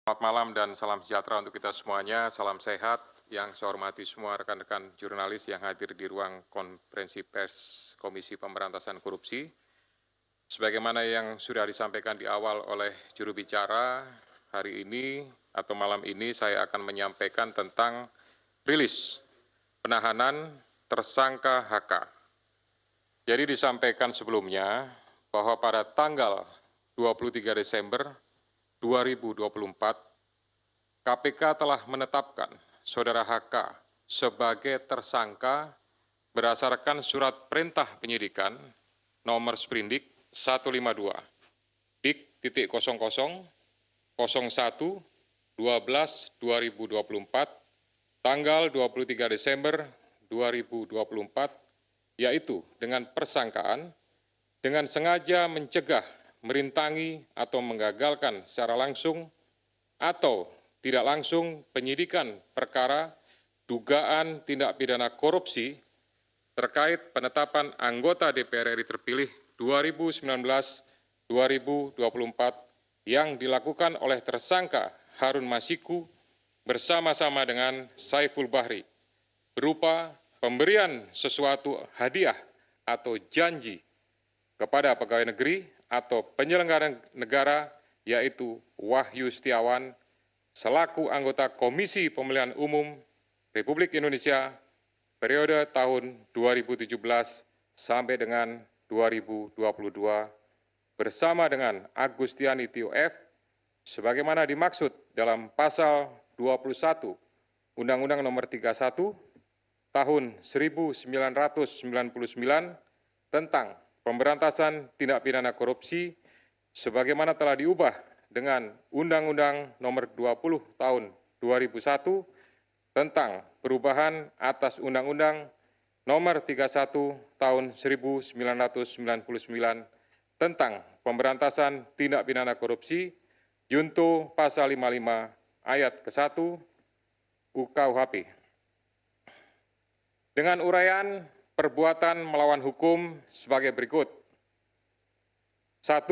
Selamat malam dan salam sejahtera untuk kita semuanya. Salam sehat. Yang saya hormati semua rekan-rekan jurnalis yang hadir di ruang konferensi pers Komisi Pemberantasan Korupsi. Sebagaimana yang sudah disampaikan di awal oleh juru bicara, hari ini atau malam ini saya akan menyampaikan tentang rilis penahanan tersangka HK. Jadi disampaikan sebelumnya bahwa pada tanggal 23 Desember 2024, KPK telah menetapkan Saudara HK sebagai tersangka berdasarkan surat perintah penyidikan nomor Sprindik 152 dik.0001/12/2024 tanggal 23 Desember 2024, yaitu dengan persangkaan dengan sengaja mencegah, merintangi atau menggagalkan secara langsung atau tidak langsung penyidikan perkara dugaan tindak pidana korupsi terkait penetapan anggota DPR RI terpilih 2019-2024 yang dilakukan oleh tersangka Harun Masiku bersama-sama dengan Saiful Bahri berupa pemberian sesuatu hadiah atau janji kepada pegawai negeri atau penyelenggara negara, yaitu Wahyu Setiawan selaku anggota Komisi Pemilihan Umum Republik Indonesia periode tahun 2017 sampai dengan 2022 bersama dengan Agustiani Tio F sebagaimana dimaksud dalam pasal 21 Undang-Undang Nomor 31 Tahun 1999 tentang pemberantasan tindak pidana korupsi sebagaimana telah diubah dengan Undang-Undang Nomor 20 Tahun 2001 tentang perubahan atas Undang-Undang Nomor 31 Tahun 1999 tentang pemberantasan tindak pidana korupsi junto pasal 55 ayat ke-1 UKUHP. Dengan uraian perbuatan melawan hukum sebagai berikut. 1.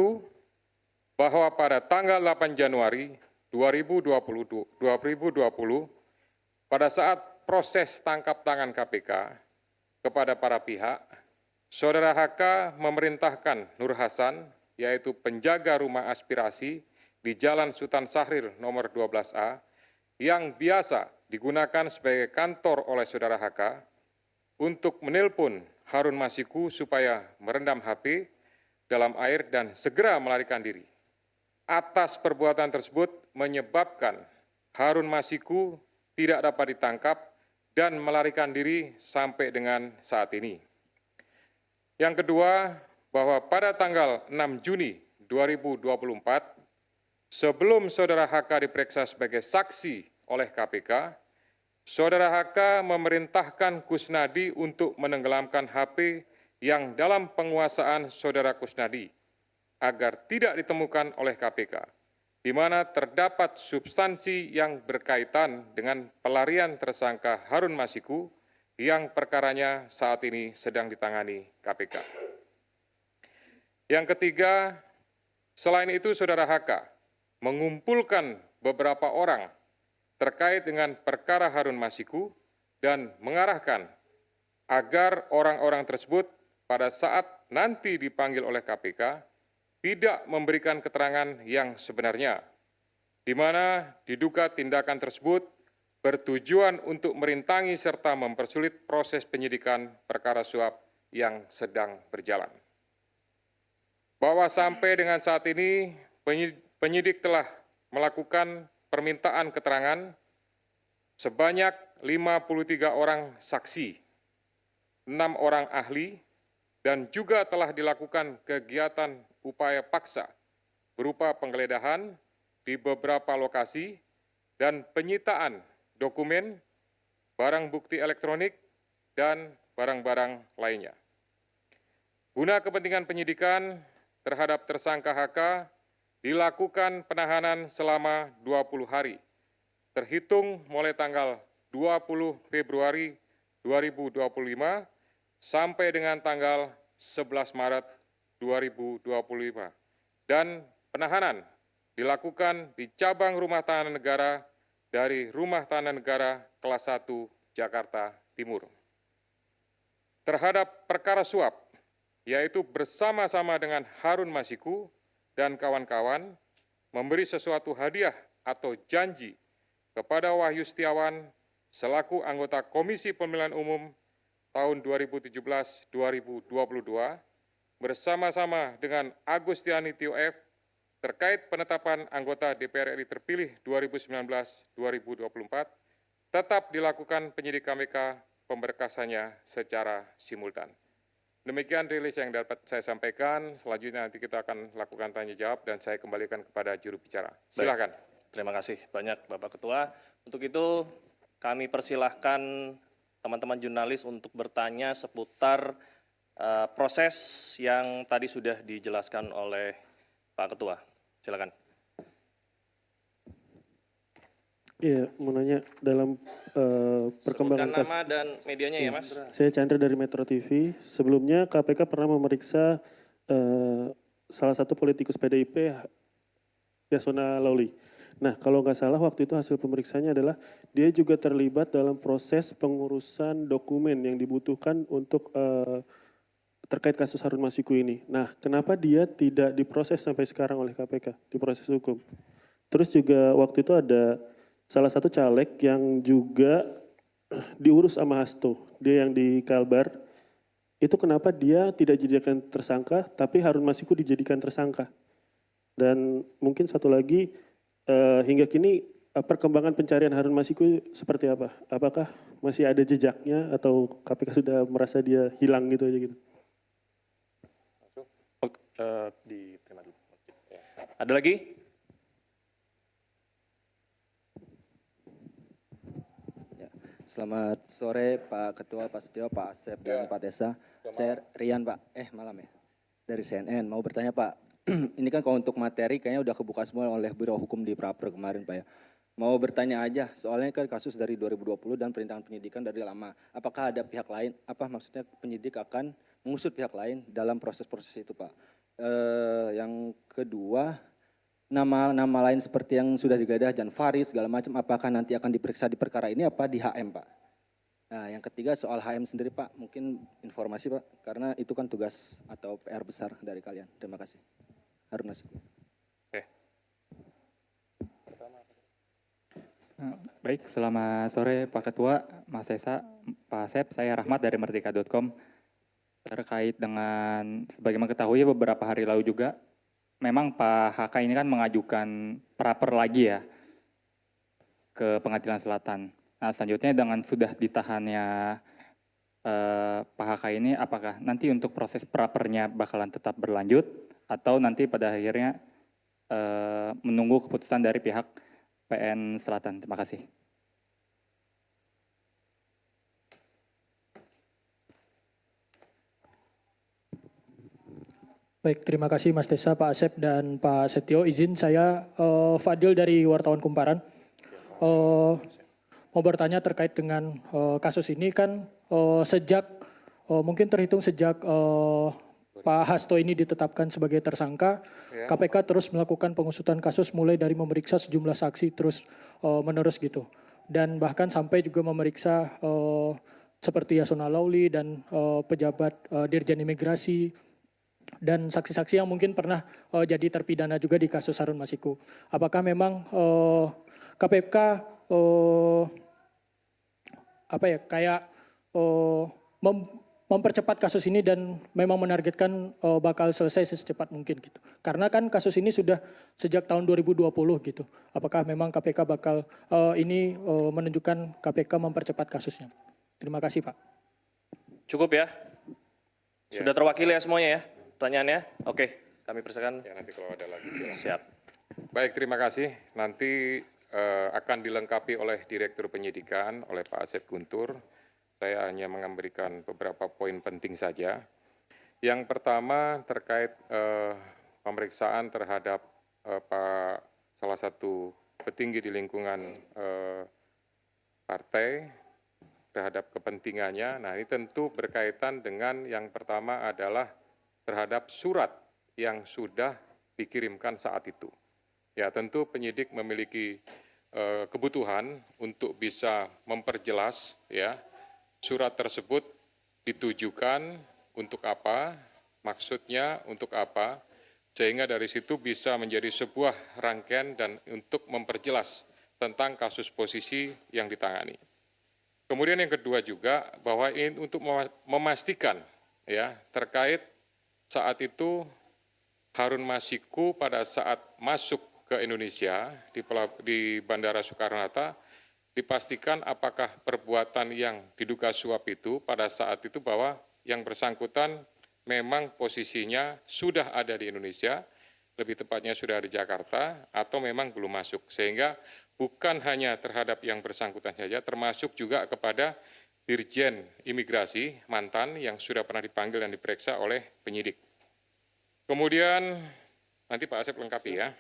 Bahwa pada tanggal 8 Januari 2020 pada saat proses tangkap tangan KPK kepada para pihak, Saudara HK memerintahkan Nur Hasan, yaitu penjaga rumah aspirasi di Jalan Sultan Syahrir nomor 12A, yang biasa digunakan sebagai kantor oleh Saudara HK, untuk menelpon Harun Masiku supaya merendam HP dalam air dan segera melarikan diri. Atas perbuatan tersebut menyebabkan Harun Masiku tidak dapat ditangkap dan melarikan diri sampai dengan saat ini. Yang kedua, bahwa pada tanggal 6 Juni 2024, sebelum Saudara HK diperiksa sebagai saksi oleh KPK, Saudara HK memerintahkan Kusnadi untuk menenggelamkan HP yang dalam penguasaan Saudara Kusnadi agar tidak ditemukan oleh KPK, di mana terdapat substansi yang berkaitan dengan pelarian tersangka Harun Masiku yang perkaranya saat ini sedang ditangani KPK. Yang ketiga, selain itu Saudara HK mengumpulkan beberapa orang terkait dengan perkara Harun Masiku dan mengarahkan agar orang-orang tersebut pada saat nanti dipanggil oleh KPK tidak memberikan keterangan yang sebenarnya, di mana diduga tindakan tersebut bertujuan untuk merintangi serta mempersulit proses penyidikan perkara suap yang sedang berjalan. Bahwa sampai dengan saat ini penyidik telah melakukan permintaan keterangan sebanyak 53 orang saksi, 6 orang ahli, dan juga telah dilakukan kegiatan upaya paksa berupa penggeledahan di beberapa lokasi dan penyitaan dokumen, barang bukti elektronik, dan barang-barang lainnya. Guna kepentingan penyidikan terhadap tersangka HK dilakukan penahanan selama 20 hari, terhitung mulai tanggal 20 Februari 2025 sampai dengan tanggal 11 Maret 2025, dan penahanan dilakukan di cabang rumah tahanan negara dari Rumah Tahanan Negara kelas 1 Jakarta Timur. Terhadap perkara suap, yaitu bersama-sama dengan Harun Masiku dan kawan-kawan memberi sesuatu hadiah atau janji kepada Wahyu Setiawan selaku anggota Komisi Pemilihan Umum tahun 2017-2022 bersama-sama dengan Agustiani Tio F terkait penetapan anggota DPR RI terpilih 2019-2024 tetap dilakukan penyidik KPK pemberkasannya secara simultan. Demikian rilis yang dapat saya sampaikan. Selanjutnya nanti kita akan lakukan tanya jawab dan saya kembalikan kepada juru bicara. Silakan. Baik. Terima kasih banyak Bapak Ketua. Untuk itu kami persilahkan teman-teman jurnalis untuk bertanya seputar proses yang tadi sudah dijelaskan oleh Pak Ketua. Silakan. Iya, mau nanya dalam perkembangan kasus. Nama dan medianya ya, Mas. Saya Chandra dari Metro TV. Sebelumnya KPK pernah memeriksa salah satu politikus PDIP, Yasona Lawli. Nah, kalau nggak salah waktu itu hasil pemeriksaannya adalah dia juga terlibat dalam proses pengurusan dokumen yang dibutuhkan untuk terkait kasus Harun Masiku ini. Nah, kenapa dia tidak diproses sampai sekarang oleh KPK, diproses hukum? Terus juga waktu itu ada salah satu caleg yang juga diurus sama Hasto, dia yang di Kalbar, itu kenapa dia tidak dijadikan tersangka, tapi Harun Masiku dijadikan tersangka. Dan mungkin satu lagi, hingga kini perkembangan pencarian Harun Masiku seperti apa? Apakah masih ada jejaknya atau KPK sudah merasa dia hilang gitu aja gitu? Diterima dulu. Ada lagi? Selamat sore Pak Ketua, Pak Setio, Pak Asep, dan Pak Tessa. Saya Rian Pak, malam ya, dari CNN. Mau bertanya Pak, ini kan kalau untuk materi kayaknya udah kebuka semua oleh Biro Hukum di Praper kemarin Pak ya. Mau bertanya aja, soalnya kan kasus dari 2020 dan perintangan penyidikan dari lama. Apakah ada pihak lain, maksudnya penyidik akan mengusut pihak lain dalam proses-proses itu Pak. Yang kedua, nama lain seperti yang sudah digeledah, Jan Faris segala macam, apakah nanti akan diperiksa di perkara ini apa di HM Pak? Nah yang ketiga soal HM sendiri Pak, mungkin informasi Pak, karena itu kan tugas atau PR besar dari kalian. Terima kasih. Harun Masiku. Baik, selamat sore Pak Ketua, Mas Esa, Pak Asep, saya Rahmat dari Merdeka.com. Terkait dengan, sebagaimana ketahui beberapa hari lalu juga, memang Pak HK ini kan mengajukan praper lagi ya ke Pengadilan Selatan. Nah selanjutnya dengan sudah ditahannya Pak HK ini, apakah nanti untuk proses prapernya bakalan tetap berlanjut atau nanti pada akhirnya menunggu keputusan dari pihak PN Selatan? Terima kasih. Baik, terima kasih Mas Tessa, Pak Asep, dan Pak Setio. Izin saya Fadil dari Wartawan Kumparan. Mau bertanya terkait dengan kasus ini kan sejak mungkin terhitung sejak Pak Hasto ini ditetapkan sebagai tersangka, KPK terus melakukan pengusutan kasus mulai dari memeriksa sejumlah saksi terus menerus gitu. Dan bahkan sampai juga memeriksa seperti Yasona Lawli dan pejabat Dirjen Imigrasi, dan saksi-saksi yang mungkin pernah jadi terpidana juga di kasus Harun Masiku. Apakah memang KPK mempercepat kasus ini dan memang menargetkan bakal selesai secepat mungkin gitu. Karena kan kasus ini sudah sejak tahun 2020 gitu. Apakah memang KPK bakal ini menunjukkan KPK mempercepat kasusnya? Terima kasih Pak. Cukup ya? Sudah terwakili ya semuanya ya? Pertanyaannya? Oke, kami persilakan. Ya, nanti kalau ada lagi silakan. Siap. Baik, terima kasih. Nanti akan dilengkapi oleh Direktur Penyidikan, oleh Pak Asep Guntur. Saya hanya memberikan beberapa poin penting saja. Yang pertama terkait pemeriksaan terhadap salah satu petinggi di lingkungan partai terhadap kepentingannya. Nah ini tentu berkaitan dengan yang pertama adalah terhadap surat yang sudah dikirimkan saat itu. ya tentu penyidik memiliki kebutuhan untuk bisa memperjelas ya surat tersebut ditujukan untuk apa, maksudnya untuk apa, sehingga dari situ bisa menjadi sebuah rangkaian dan untuk memperjelas tentang kasus posisi yang ditangani. Kemudian yang kedua juga bahwa ini untuk memastikan ya terkait saat itu Harun Masiku pada saat masuk ke Indonesia di Bandara Soekarno-Hatta dipastikan apakah perbuatan yang diduga suap itu pada saat itu bahwa yang bersangkutan memang posisinya sudah ada di Indonesia, lebih tepatnya sudah di Jakarta atau memang belum masuk. Sehingga bukan hanya terhadap yang bersangkutan saja, termasuk juga kepada Dirjen Imigrasi mantan yang sudah pernah dipanggil dan diperiksa oleh penyidik. Kemudian nanti Pak Asep lengkapi ya.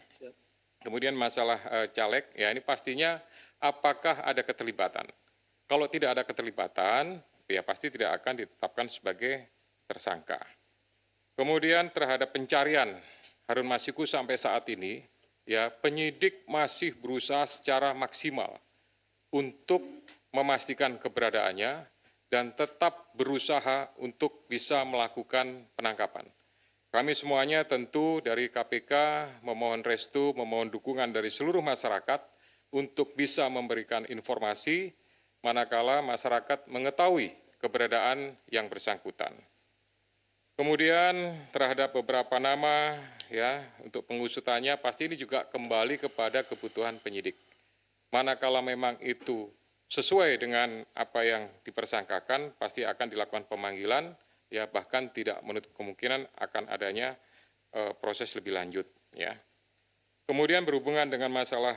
Kemudian masalah caleg, ya ini pastinya apakah ada keterlibatan. Kalau tidak ada keterlibatan, ya pasti tidak akan ditetapkan sebagai tersangka. Kemudian terhadap pencarian Harun Masiku sampai saat ini, ya penyidik masih berusaha secara maksimal untuk memastikan keberadaannya dan tetap berusaha untuk bisa melakukan penangkapan. Kami semuanya tentu dari KPK memohon restu, memohon dukungan dari seluruh masyarakat untuk bisa memberikan informasi manakala masyarakat mengetahui keberadaan yang bersangkutan. Kemudian terhadap beberapa nama ya untuk pengusutannya pasti ini juga kembali kepada kebutuhan penyidik. Manakala memang itu sesuai dengan apa yang dipersangkakan pasti akan dilakukan pemanggilan ya bahkan tidak menutup kemungkinan akan adanya proses lebih lanjut ya. Kemudian berhubungan dengan masalah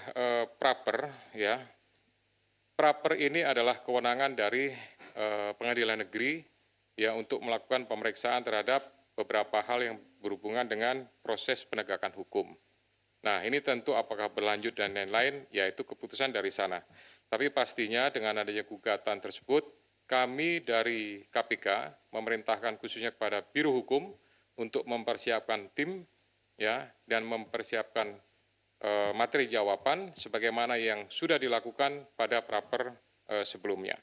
praper ya. Praper ini adalah kewenangan dari pengadilan negeri ya untuk melakukan pemeriksaan terhadap beberapa hal yang berhubungan dengan proses penegakan hukum. Nah, ini tentu apakah berlanjut dan lain-lain yaitu keputusan dari sana. Tapi pastinya dengan adanya gugatan tersebut kami dari KPK memerintahkan khususnya kepada Biro Hukum untuk mempersiapkan tim ya dan mempersiapkan materi jawaban sebagaimana yang sudah dilakukan pada praper sebelumnya.